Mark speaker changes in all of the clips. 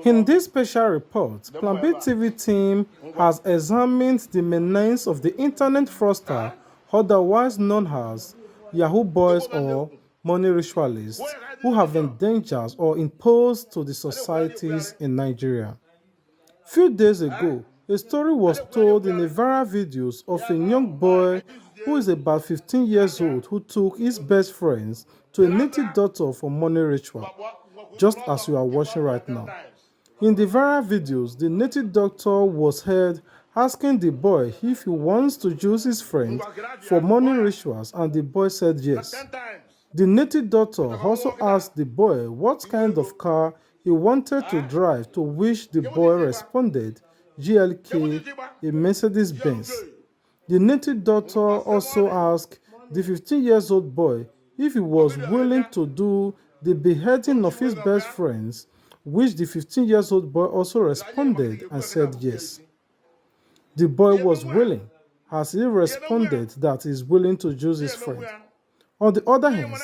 Speaker 1: In this special report, Plan B TV team has examined the menace of the internet fraudster, otherwise known as Yahoo boys or money ritualists, who have endangered or imposed to the societies in Nigeria. Few days ago, a story was told in a viral videos of a young boy who is about 15 years old who took his best friends to a native doctor for money ritual, just as you are watching right now. In the viral videos, the native doctor was heard asking the boy if he wants to use his friend for money rituals, and the boy said yes. The native doctor also asked the boy what kind of car he wanted to drive, to which the boy responded, GLK, a Mercedes-Benz. The native doctor also asked the 15-year-old boy if he was willing to do the beheading of his best friends, which the 15-year-old boy also responded and said yes. The boy was willing, as he responded that he is willing to use his friend. On the other hand,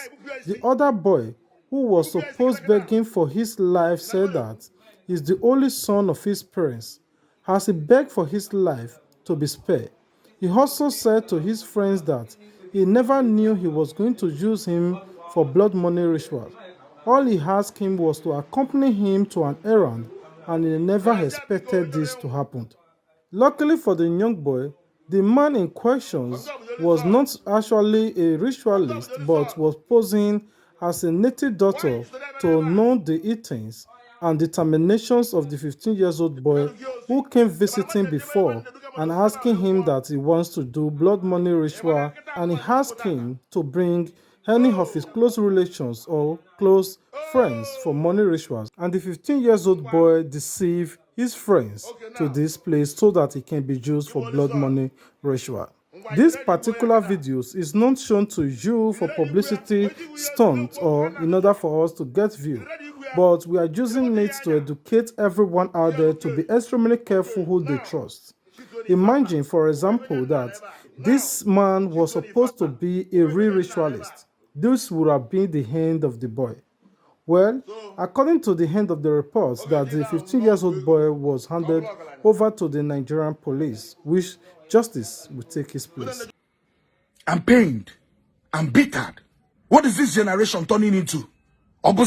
Speaker 1: the other boy, who was supposed begging for his life, said that he is the only son of his parents, as he begged for his life to be spared. He also said to his friends that he never knew he was going to use him for blood money rituals. All he asked him was to accompany him to an errand, and he never expected this to happen. Luckily for the young boy, the man in question was not actually a ritualist, but was posing as a native doctor to know the eatings and determinations of the 15-year-old boy who came visiting before and asking him that he wants to do blood money ritual, and he asked him to bring any of his close relations or close friends for money rituals, and the 15-year-old boy deceived his friends to this place so that it can be used for blood money ritual. This particular videos is not shown to you for publicity stunt or in order for us to get view, but we are using it to educate everyone out there to be extremely careful who they trust. Imagine, for example, that this man was supposed to be a real ritualist. This would have been the end of the boy. Well, according to the end of the reports, that the 15-year-old boy was handed over to the Nigerian police, which justice will take his place.
Speaker 2: I'm pained. I'm bittered. What is this generation turning into? What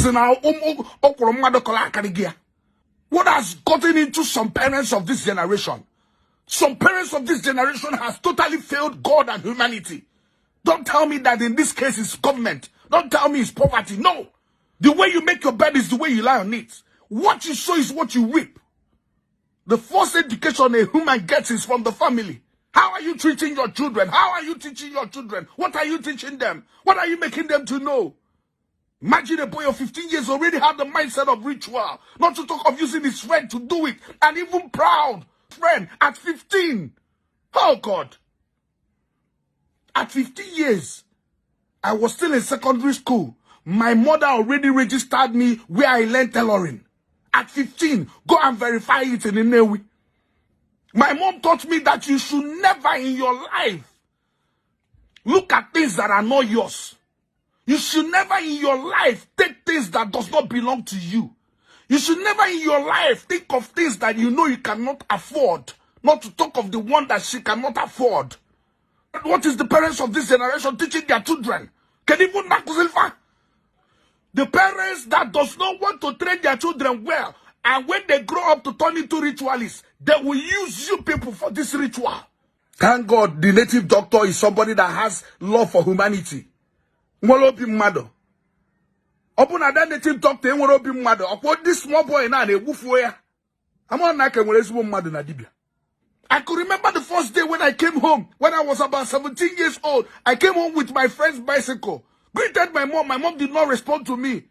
Speaker 2: has gotten into some parents of this generation? Some parents of this generation has totally failed God and humanity. Don't tell me that in this case it's government. Don't tell me it's poverty. No. The way you make your bed is the way you lie on it. What you sow is what you reap. The first education a human gets is from the family. How are you treating your children? How are you teaching your children? What are you teaching them? What are you making them to know? Imagine a boy of 15 years already have the mindset of ritual. Not to talk of using his friend to do it. And even proud friend at 15. Oh God. At 15 years, I was still in secondary school. My mother already registered me where I learned tailoring. At 15, go and verify it in Inewi. My mom taught me that you should never in your life look at things that are not yours. You should never in your life take things that does not belong to you. You should never in your life think of things that you know you cannot afford. Not to talk of the one that she cannot afford. What is the parents of this generation teaching their children? Can even Nakusilfa? The parents that does not want to train their children well, and when they grow up to turn into ritualists, they will use you people for this ritual. Thank God the native doctor is somebody that has love for humanity. Mwolobi mmado. Opuna that native doctor mwolobi mmado. Opo this small boy na na-egbufu ya. Amon na ke nwere ezigbo mmado na dibia. I could remember the first day when I came home, when I was about 17 years old. I came home with my friend's bicycle. Greeted my mom. My mom did not respond to me.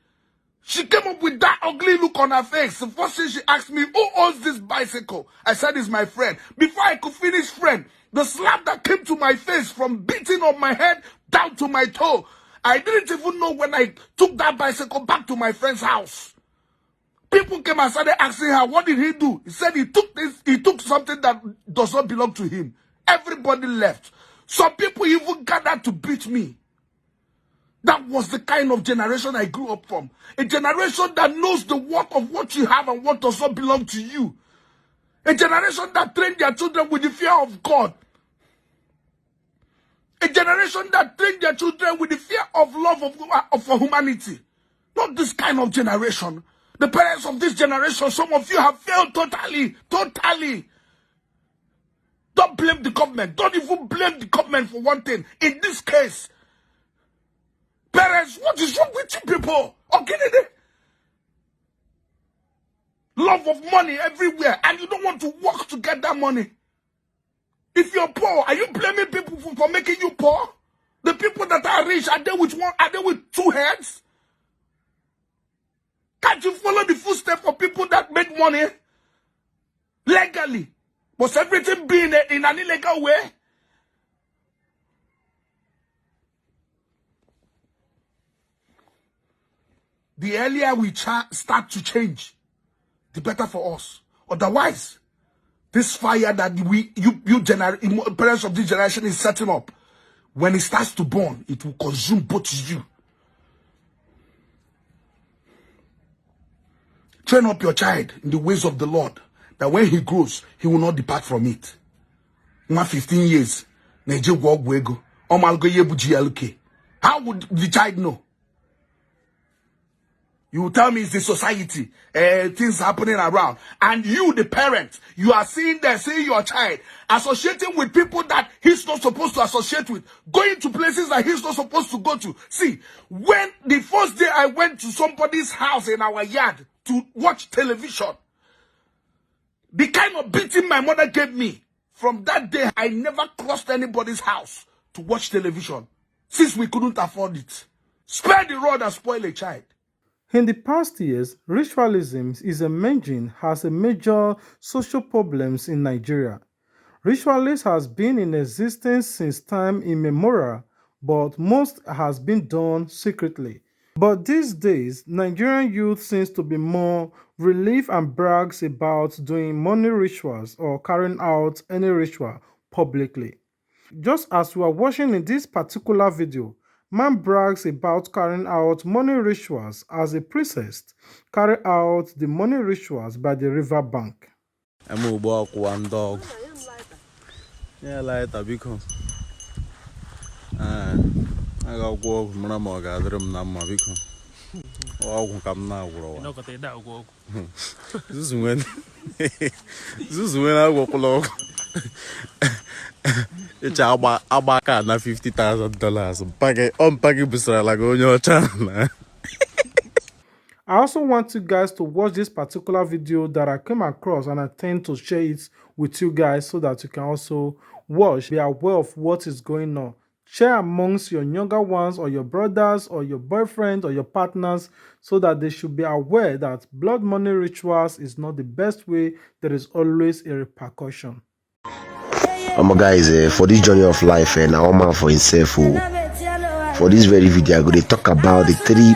Speaker 2: She came up with that ugly look on her face. The first thing she asked me, who owns this bicycle? I said, it's my friend. Before I could finish friend, the slap that came to my face from beating on my head down to my toe. I didn't even know when I took that bicycle back to my friend's house. People came and started asking her, what did he do? He said he took something that does not belong to him. Everybody left. Some people even gathered to beat me. That was the kind of generation I grew up from. A generation that knows the worth of what you have and what does not belong to you. A generation that trained their children with the fear of God. A generation that trained their children with the fear of love for humanity. Not this kind of generation. The parents of this generation, some of you have failed totally. Totally. Don't blame the government. Don't even blame the government for one thing. In this case, parents, what is wrong with you people? Okay, love of money everywhere, and you don't want to work to get that money. If you're poor, are you blaming people for making you poor? The people that are rich, are they with one? Are they with two heads? Can't you follow the footsteps of people that make money legally? Was everything being in an illegal way? The earlier we start to change, the better for us. Otherwise, this fire that parents of this generation is setting up, when it starts to burn, it will consume both of you. Train up your child in the ways of the Lord, that when he grows, he will not depart from it. 15 years, how would the child know? You will tell me it's the society, things happening around. And you, the parent, you are seeing your child associating with people that he's not supposed to associate with, going to places that he's not supposed to go to. See, when the first day I went to somebody's house in our yard to watch television, the kind of beating my mother gave me, from that day, I never crossed anybody's house to watch television, since we couldn't afford it. Spare the rod and spoil a child.
Speaker 1: In the past years, ritualism is emerging as a major social problem in Nigeria. Ritualism has been in existence since time immemorial, but most has been done secretly. But these days, Nigerian youth seems to be more relieved and brags about doing money rituals or carrying out any ritual publicly. Just as we are watching in this particular video, man brags about carrying out money rituals as a priest carry out the money rituals by the river bank.
Speaker 3: One dog. Yeah, lighter because I got walk Mama gathering Nama because oh, come now, bro. This is when I walk along. It's about $50,000. Unpacking Busra like on your channel.
Speaker 1: I also want you guys to watch this particular video that I came across, and I tend to share it with you guys so that you can also watch, be aware of what is going on. Share amongst your younger ones or your brothers or your boyfriend or your partners so that they should be aware that blood money rituals is not the best way. There is always a repercussion.
Speaker 4: Guys, for this journey of life, now one man for himself. For this very video, I'm going to talk about the three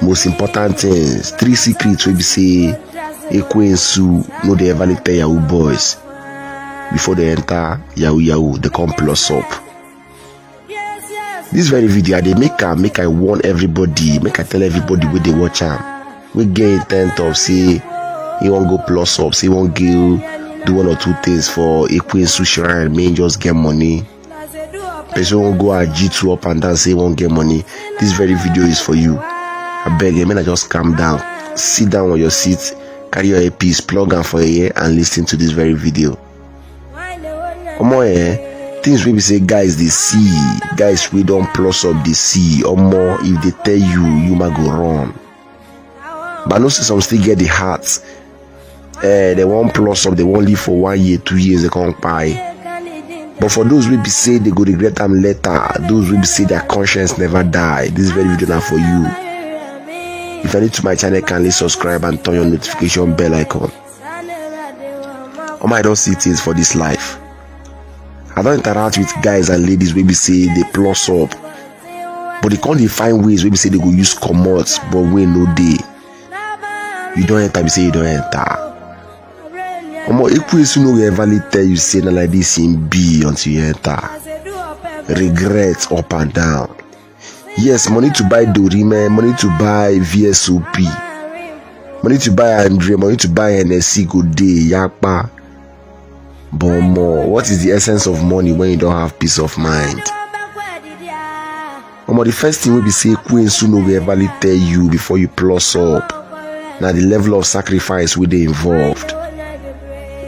Speaker 4: most important things, three secrets we be say Ekwe and Sue no they ever tell Yahoo boys before they enter Yahoo, they come plus up. This very video they make I warn everybody, make I tell everybody where they watch am. We get intent of say he won't go plus up, say he won't do one or two things for Ekwe and Sue shrine, may just get money. Person won't go at G2 up and down say he won't get money. This very video is for you. I beg you, man, just calm down, sit down on your seat, carry your earpiece, plug on for a year, and listen to this very video. Things we say, guys, they see, guys, we don't plus up the sea, or more, if they tell you might go wrong. But I know some still get the heart. They won't plus up, they won't live for 1 year, 2 years, they can't buy. But for those we be say they go regret them later, those we be say their conscience never die, this very video now for you. If you're new to my channel, kindly subscribe and turn your notification bell icon. I don't see things for this life. I don't interact with guys and ladies where we say they plus up, but they can't find ways where we say they go use commods, but we no day. You don't enter, we say you don't enter. If you know we ever tell you say na like this in B until you enter. Regrets up and down. Yes, money to buy Dorime, money to buy VSOP, money to buy Andre, money to buy NSC good day, Yakpa. But more, what is the essence of money when you don't have peace of mind? The first thing will be say Queen soon will ever tell you before you plus up. Now the level of sacrifice with they involved.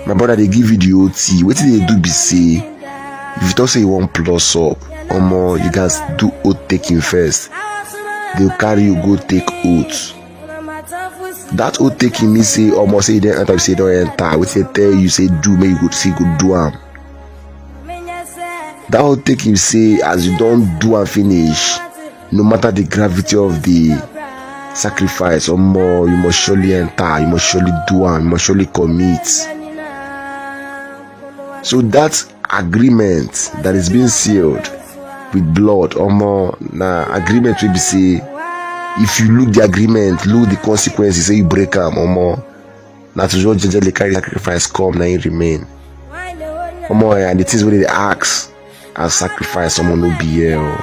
Speaker 4: My brother, they give you the OT. What did they do be say? If you don't say you want plus up, or more, you guys do oath taking first. They'll carry you go take oath. That oath taking me say almost say you don't enter, say don't enter. What they tell you say do, make you go say go do am. That oath taking say as you don't do and finish, no matter the gravity of the sacrifice or more, you must surely enter, you must surely do am, you must surely commit. So that agreement that is being sealed with blood or more, now agreement will be say if you look the agreement, look the consequences, say you break them or more. Now to just generally carry sacrifice come, now you remain. Or more, and the things where they ask as sacrifice, someone will be here.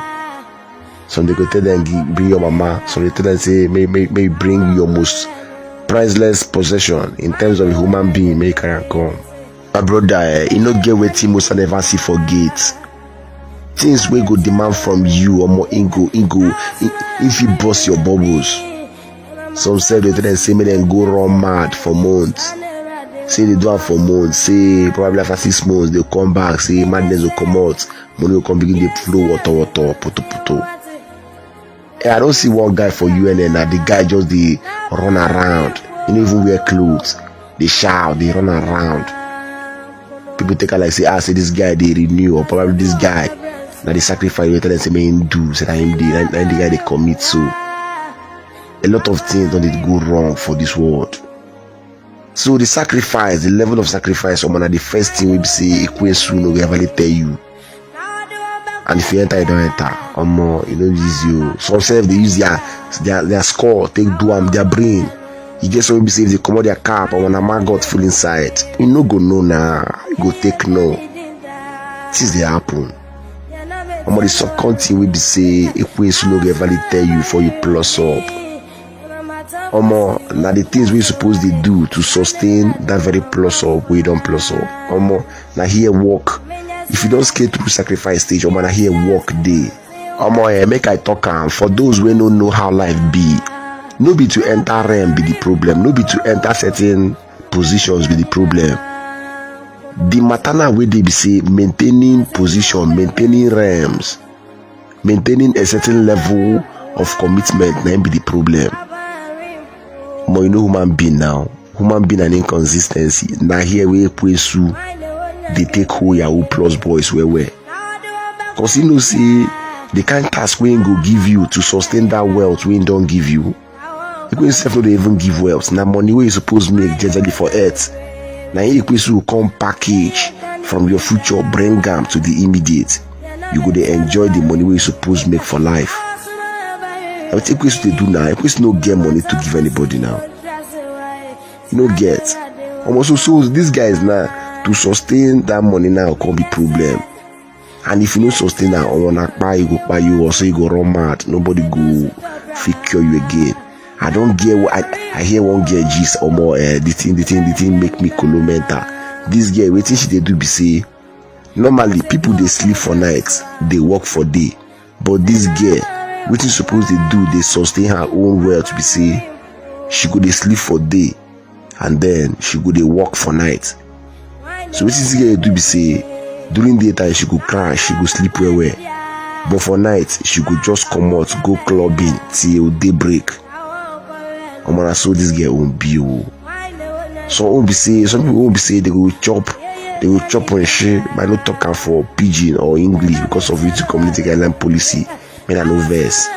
Speaker 4: Some they go tell them bring your mama, some they tell them say may bring your most priceless possession in terms of a human being, may carry come. My brother, you know get where Timos and never see forget. Things we go demand from you or more ego if you bust your bubbles. Some say they tell them say may then go run mad for months. Say they do it for months, say probably after 6 months they'll come back, say madness will come out, money will come begin to flow water, puto. I don't see one guy for UNN and the guy just they run around. You don't even wear clothes. They shout, they run around. People take it like say this guy they renew, or probably this guy now they sacrifice you tell them say man do, say that him the guy they commit. So a lot of things don't go wrong for this world. So the sacrifice, the level of sacrifice, someone the first thing we say equate soon we ever tell you. And if you enter, you don't enter. Or more, you don't use you. Some say they use their score, take do their brain. You get some say if they come out their cap or when a man got full inside, you no go no now. You go take no. This they happen. Or the subcontinent will be say equate soon we ever tell you before you plus up. Or more, now the things we supposed to do to sustain that very plus up, we don't plus up. Or more, now here work. If you don't skate through sacrifice stage, or man, I here work day. Or more, make I talk for those who don't know how life be. No be to enter realm be the problem. No be to enter certain positions be the problem. The matana way they be say maintaining position, maintaining realms, maintaining a certain level of commitment, then be the problem. But you know human being now. Human being an inconsistency. Now here we pursue they take who Yahoo plus boys where. Cause you know see the kind of task we go give you to sustain that wealth we don't give you. You go yourself not even give wealth. Now money we supposed to make generally for earth. Now you will come package from your future, bring them to the immediate. You go to enjoy the money we supposed to make for life. I think what they do now, you no get money to give anybody now. You no get. Almost so these guys now to sustain that money now can be problem. And if you don't sustain that, you go buy you or so you go run mad. Nobody go cure you again. I don't get what I hear one girl gist or more the thing make me colomenta. This girl waiting she they do be say normally people they sleep for nights, they work for day. But this girl, what you suppose they do, they sustain her own wealth to be say she go they sleep for day and then she go they work for night. So what this girl do be say during daytime she go crash, she go sleep where. But for night she go just come out, go clubbing till daybreak. I'm gonna show this girl won't be you. Some people won't be say they will chop on shit by not talking for pidgin or English because of YouTube community guideline policy. Men are no verse.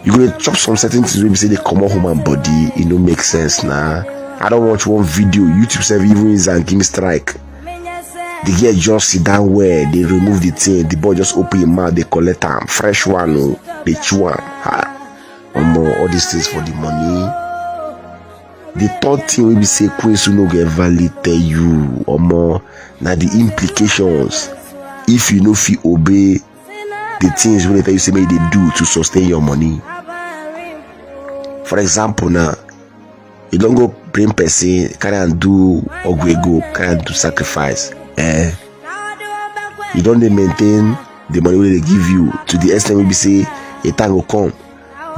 Speaker 4: You gonna chop some certain things when you say they come out human body, it don't make sense now. I don't watch one video, YouTube serve even is and give me strike. The girl just sit down where they remove the thing, the boy just open your mouth, they collect them. Fresh one, no, they chew them. All these things for the money. The third thing we be say Queen no get valid tell you or more now the implications if you know if you obey the things when they tell you say make they do to sustain your money. For example, now you don't go bring person, can't do ogwego, can't do sacrifice. You don't maintain the money they give you to the extent maybe say a time will come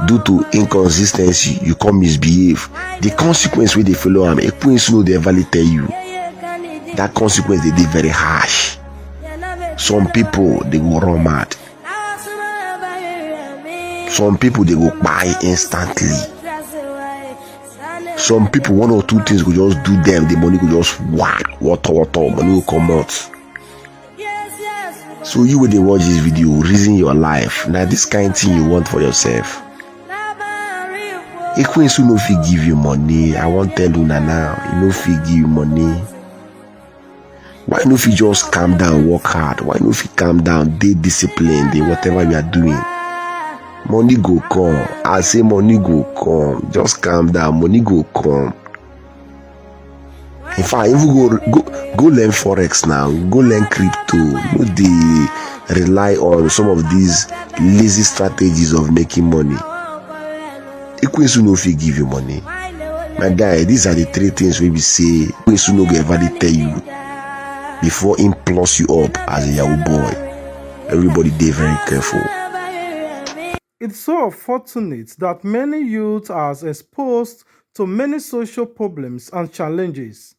Speaker 4: due to inconsistency you come misbehave. The consequence where they follow them, a prince know they ever tell you that consequence they did very harsh. Some people they go run mad. Some people they go buy instantly. Some people one or two things go just do them, the money go just water, money will come out. So you when they watch this video, reason your life. Now this kind of thing you want for yourself. A queen soon no fit give you money. I won't tell you now. You no fit give you money. Why no fit just calm down, work hard? Why no fit calm down, dey disciplined in whatever you are doing? Money go come. I say money go come. Just calm down. Money go come. In fact, if you go learn forex now, go learn crypto. No dey rely on some of these lazy strategies of making money. Ekwensu no fit give you money. My guy, these are the three things we say Ekwensu no go ever tell you before him plus you up as a Yahoo boy. Everybody dey very careful.
Speaker 1: It's so unfortunate that many youths are exposed to many social problems and challenges.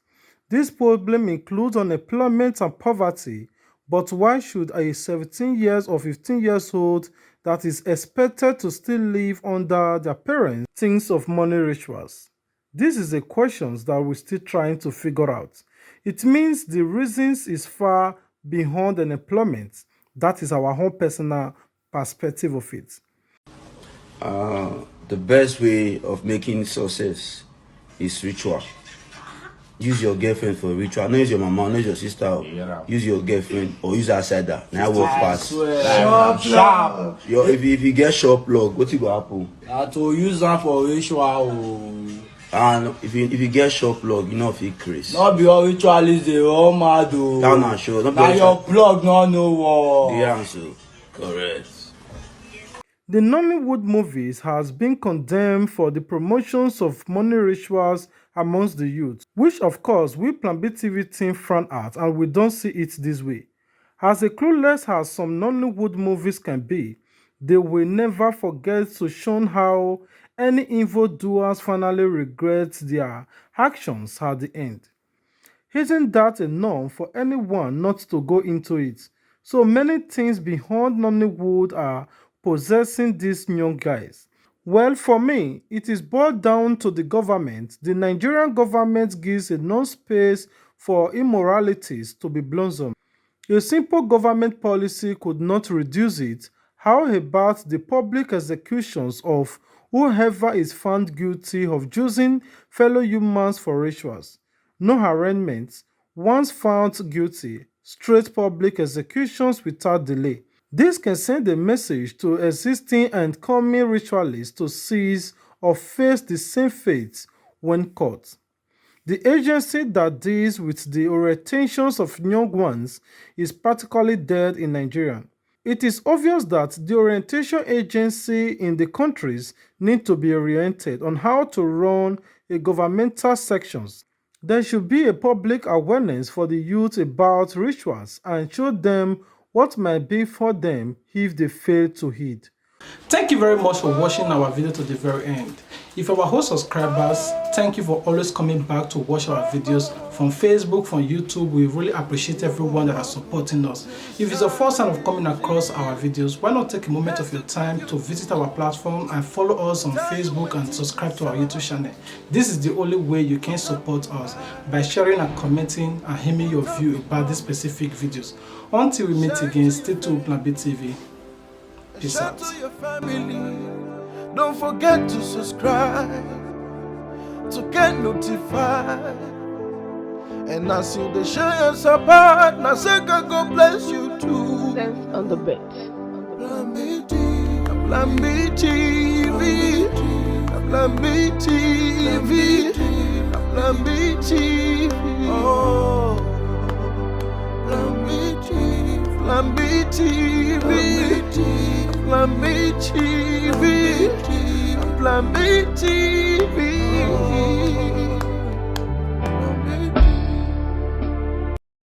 Speaker 1: This problem includes unemployment and poverty, but why should a 17 years or 15 years old that is expected to still live under their parents think of money rituals? This is a question that we're still trying to figure out. It means the reasons is far beyond unemployment. That is our own personal perspective of it.
Speaker 5: The best way of making success is ritual. Use your girlfriend for ritual. Not use your mama, not use your sister. Use your girlfriend or use outsider. Now walk past.
Speaker 6: Sharp.
Speaker 5: If you get short plug, what you go happen?
Speaker 6: To use them for ritual.
Speaker 5: And if you get short plug, you know if you crazy.
Speaker 6: Not be all ritualists they all mad though.
Speaker 5: Down and show.
Speaker 6: Now your plug no know what.
Speaker 5: The answer. Correct.
Speaker 1: The Nollywood movies has been condemned for the promotions of money rituals amongst the youth, which of course we Plan B TV team frown at and we don't see it this way. As clueless as some Nollywood movies can be, they will never forget to show how any evildoers finally regret their actions at the end. Isn't that enough for anyone not to go into it? So many things beyond Nollywood are possessing these young guys. Well, for me, it is boiled down to the government. The Nigerian government gives enough space for immoralities to be blossomed. A simple government policy could not reduce it. How about the public executions of whoever is found guilty of using fellow humans for rituals? No arraignments. Once found guilty, straight public executions without delay. This can send a message to existing and coming ritualists to cease or face the same fate when caught. The agency that deals with the orientations of young ones is practically dead in Nigeria. It is obvious that the orientation agency in the countries need to be oriented on how to run a governmental sections. There should be a public awareness for the youth about rituals and show them what might be for them if they fail to heed. Thank you very much for watching our video to the very end. If you are our subscribers, thank you for always coming back to watch our videos from Facebook, from YouTube. We really appreciate everyone that is supporting us. If it's the first time of coming across our videos, why not take a moment of your time to visit our platform and follow us on Facebook and subscribe to our YouTube channel. This is the only way you can support us, by sharing and commenting and giving your view about these specific videos. Until we meet again, stay tuned, Plan B TV. Peace out.
Speaker 7: Don't forget to subscribe to get notified. And as you the show your support, now say God bless you too.
Speaker 8: Sense on the bed.
Speaker 7: Plan B TV, Plan B TV, Plan B TV. Oh, Plan B TV, Plan B TV. Plan B TV. Plan B TV.